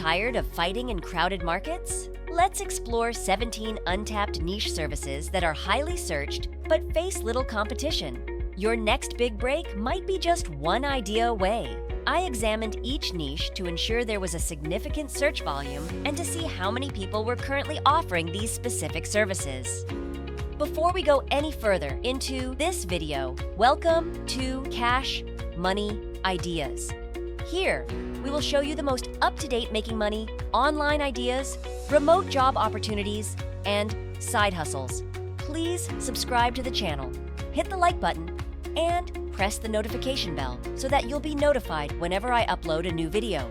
Tired of fighting in crowded markets? Let's explore 17 untapped niche services that are highly searched but face little competition. Your next big break might be just one idea away. I examined each niche to ensure there was a significant search volume and to see how many people were currently offering these specific services. Before we go any further into this video, welcome to Cash Money Ideas. Here, we will show you the most up-to-date making money, online ideas, remote job opportunities, and side hustles. Please subscribe to the channel, hit the like button, and press the notification bell so that you'll be notified whenever I upload a new video.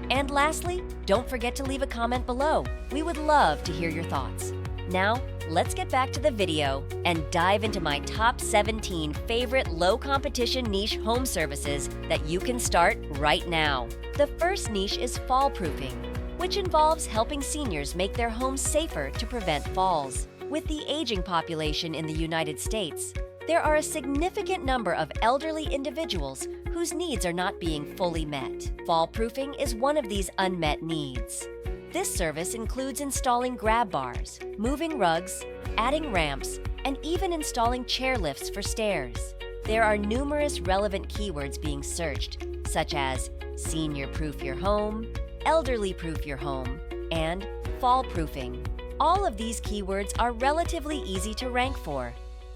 And lastly, don't forget to leave a comment below. We would love to hear your thoughts. Now, let's get back to the video and dive into my top 17 favorite low-competition niche home services that you can start right now. The first niche is fall proofing, which involves helping seniors make their homes safer to prevent falls. With the aging population in the United States, there are a significant number of elderly individuals whose needs are not being fully met. Fall proofing is one of these unmet needs. This service includes installing grab bars, moving rugs, adding ramps, and even installing chair lifts for stairs. There are numerous relevant keywords being searched, such as senior-proof your home, elderly-proof your home, and fall-proofing. All of these keywords are relatively easy to rank for.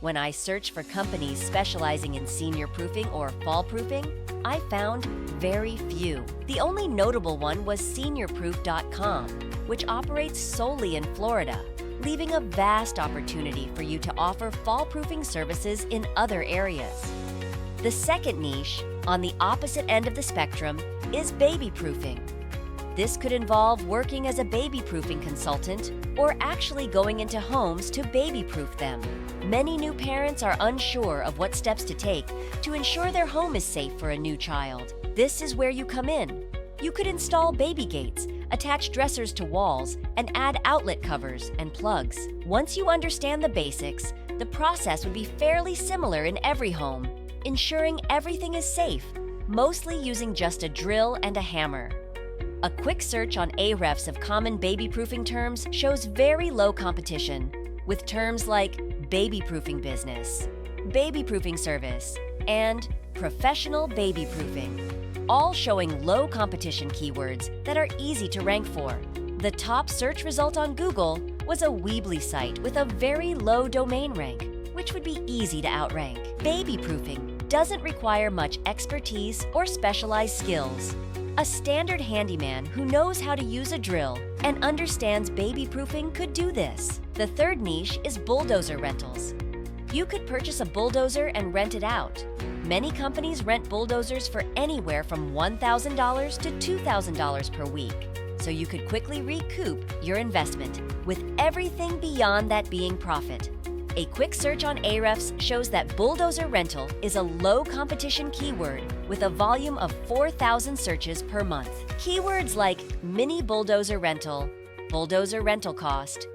When I searched for companies specializing in senior-proofing or fall-proofing, I found very few. The only notable one was seniorproof.com, which operates solely in Florida, leaving a vast opportunity for you to offer fall-proofing services in other areas. The second niche, on the opposite end of the spectrum, is baby-proofing. This could involve working as a baby-proofing consultant or actually going into homes to baby-proof them. Many new parents are unsure of what steps to take to ensure their home is safe for a new child. This is where you come in. You could install baby gates, attach dressers to walls, and add outlet covers and plugs. Once you understand the basics, the process would be fairly similar in every home, ensuring everything is safe, mostly using just a drill and a hammer. A quick search on Ahrefs of common baby-proofing terms shows very low competition, with terms like baby-proofing business, baby-proofing service, and professional baby-proofing, all showing low competition keywords that are easy to rank for. The top search result on Google was a Weebly site with a very low domain rank, which would be easy to outrank. Baby-proofing doesn't require much expertise or specialized skills. A standard handyman who knows how to use a drill and understands baby-proofing could do this. The third niche is Bulldozer Rentals. You could purchase a bulldozer and rent it out. Many companies rent bulldozers for anywhere from $1,000 to $2,000 per week, so you could quickly recoup your investment, with everything beyond that being profit. A quick search on Ahrefs shows that bulldozer rental is a low-competition keyword with a volume of 4,000 searches per month. Keywords like mini bulldozer rental, bulldozer rental cost,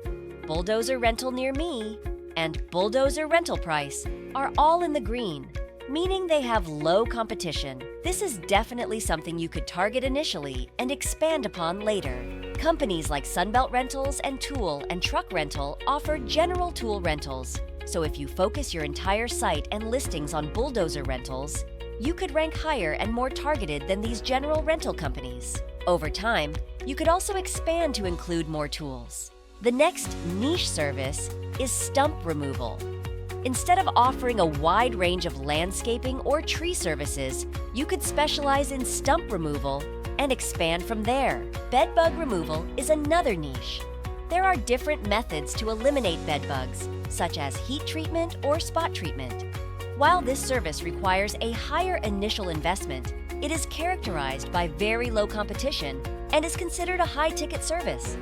bulldozer rental near me, and bulldozer rental price are all in the green, meaning they have low competition. This is definitely something you could target initially and expand upon later. Companies like Sunbelt Rentals and Tool and Truck Rental offer general tool rentals, so if you focus your entire site and listings on bulldozer rentals, you could rank higher and more targeted than these general rental companies. Over time, you could also expand to include more tools. The next niche service is Stump Removal. Instead of offering a wide range of landscaping or tree services, you could specialize in stump removal and expand from there. Bedbug removal is another niche. There are different methods to eliminate bedbugs, such as heat treatment or spot treatment. While this service requires a higher initial investment, it is characterized by very low competition and is considered a high-ticket service.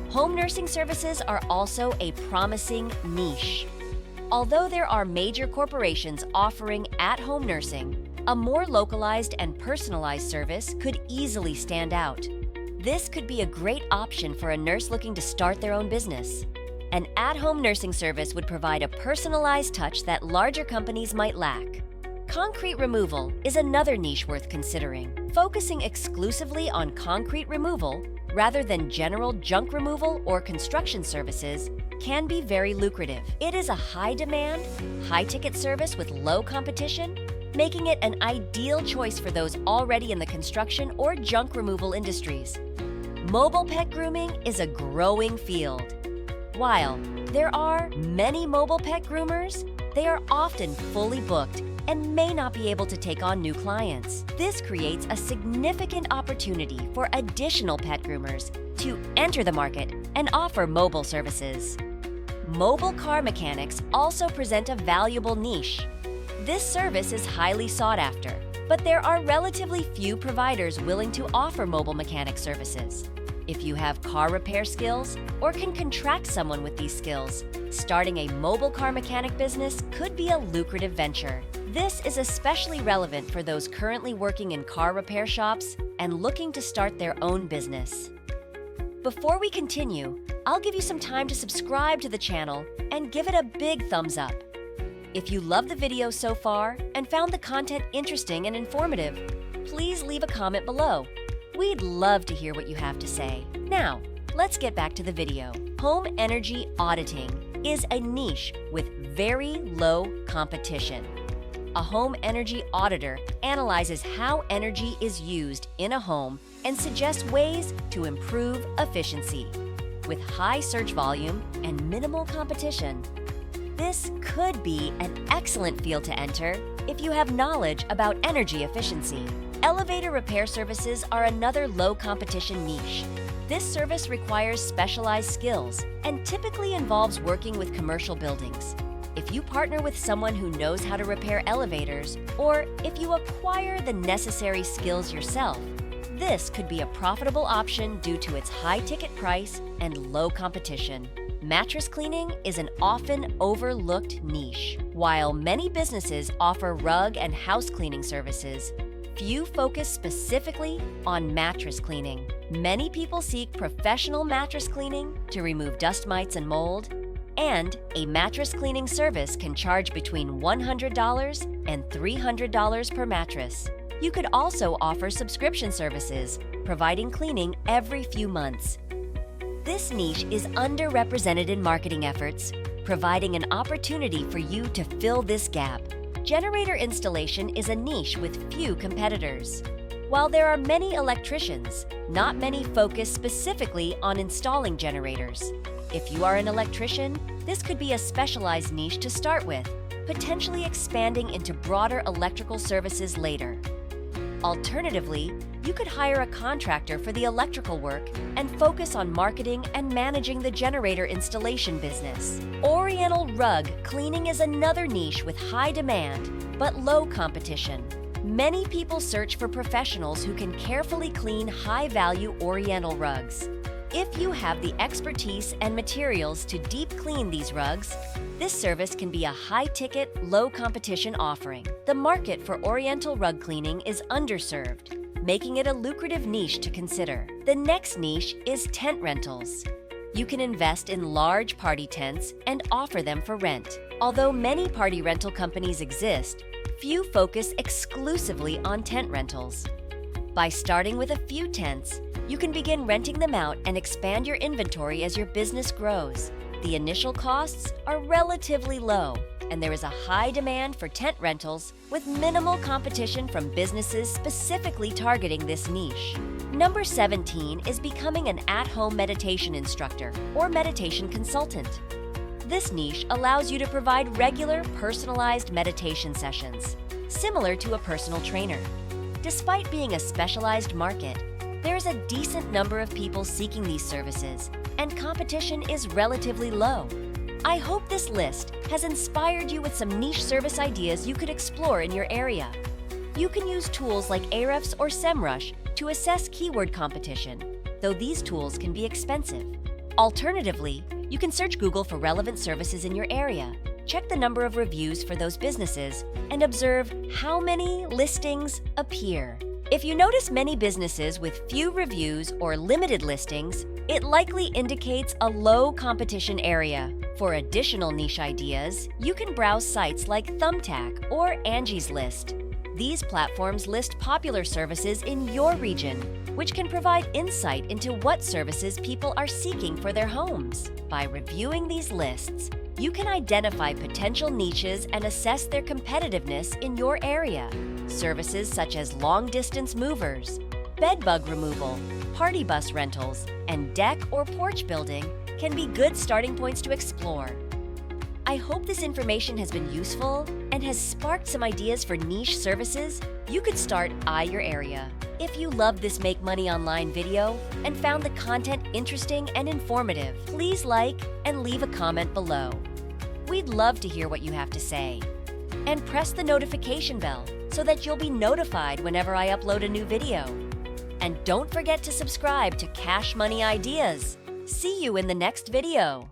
Home nursing services are also a promising niche. Although there are major corporations offering at-home nursing, a more localized and personalized service could easily stand out. This could be a great option for a nurse looking to start their own business. An at-home nursing service would provide a personalized touch that larger companies might lack. Concrete removal is another niche worth considering. Focusing exclusively on concrete removal, rather than general junk removal or construction services, can be very lucrative. It is a high-demand, high-ticket service with low competition, making it an ideal choice for those already in the construction or junk removal industries. Mobile pet grooming is a growing field. While there are many mobile pet groomers, they are often fully booked and may not be able to take on new clients. This creates a significant opportunity for additional pet groomers to enter the market and offer mobile services. Mobile car mechanics also present a valuable niche. This service is highly sought after, but there are relatively few providers willing to offer mobile mechanic services. If you have car repair skills or can contract someone with these skills, starting a mobile car mechanic business could be a lucrative venture. This is especially relevant for those currently working in car repair shops and looking to start their own business. Before we continue, I'll give you some time to subscribe to the channel and give it a big thumbs up. If you love the video so far and found the content interesting and informative, please leave a comment below. We'd love to hear what you have to say. Now, let's get back to the video. Home energy auditing is a niche with very low competition. A home energy auditor analyzes how energy is used in a home and suggests ways to improve efficiency. With high search volume and minimal competition, this could be an excellent field to enter if you have knowledge about energy efficiency. Elevator repair services are another low-competition niche. This service requires specialized skills and typically involves working with commercial buildings. If you partner with someone who knows how to repair elevators, or if you acquire the necessary skills yourself, this could be a profitable option due to its high ticket price and low competition. Mattress cleaning is an often overlooked niche. While many businesses offer rug and house cleaning services, few focus specifically on mattress cleaning. Many people seek professional mattress cleaning to remove dust mites and mold, and a mattress cleaning service can charge between $100 and $300 per mattress. You could also offer subscription services, providing cleaning every few months. This niche is underrepresented in marketing efforts, providing an opportunity for you to fill this gap. Generator installation is a niche with few competitors. While there are many electricians, not many focus specifically on installing generators. If you are an electrician, this could be a specialized niche to start with, potentially expanding into broader electrical services later. Alternatively, you could hire a contractor for the electrical work and focus on marketing and managing the generator installation business. Oriental Rug Cleaning is another niche with high demand but low competition. Many people search for professionals who can carefully clean high-value Oriental rugs. If you have the expertise and materials to deep clean these rugs, this service can be a high-ticket, low-competition offering. The market for Oriental rug cleaning is underserved, making it a lucrative niche to consider. The next niche is tent rentals. You can invest in large party tents and offer them for rent. Although many party rental companies exist, few focus exclusively on tent rentals. By starting with a few tents, you can begin renting them out and expand your inventory as your business grows. The initial costs are relatively low, and there is a high demand for tent rentals with minimal competition from businesses specifically targeting this niche. Number 17 is becoming an at-home meditation instructor or meditation consultant. This niche allows you to provide regular, personalized meditation sessions, similar to a personal trainer. Despite being a specialized market, there is a decent number of people seeking these services, and competition is relatively low. I hope this list has inspired you with some niche service ideas you could explore in your area. You can use tools like Ahrefs or SEMrush to assess keyword competition, though these tools can be expensive. Alternatively, you can search Google for relevant services in your area, check the number of reviews for those businesses, and observe how many listings appear. If you notice many businesses with few reviews or limited listings, it likely indicates a low competition area. For additional niche ideas, you can browse sites like Thumbtack or Angie's List. These platforms list popular services in your region, which can provide insight into what services people are seeking for their homes. By reviewing these lists, you can identify potential niches and assess their competitiveness in your area. Services such as long-distance movers, bed bug removal, party bus rentals, and deck or porch building can be good starting points to explore. I hope this information has been useful and has sparked some ideas for niche services you could start your area. If you loved this Make Money Online video and found the content interesting and informative, please like and leave a comment below. We'd love to hear what you have to say. And press the notification bell so that you'll be notified whenever I upload a new video. And don't forget to subscribe to Cash Money Ideas. See you in the next video.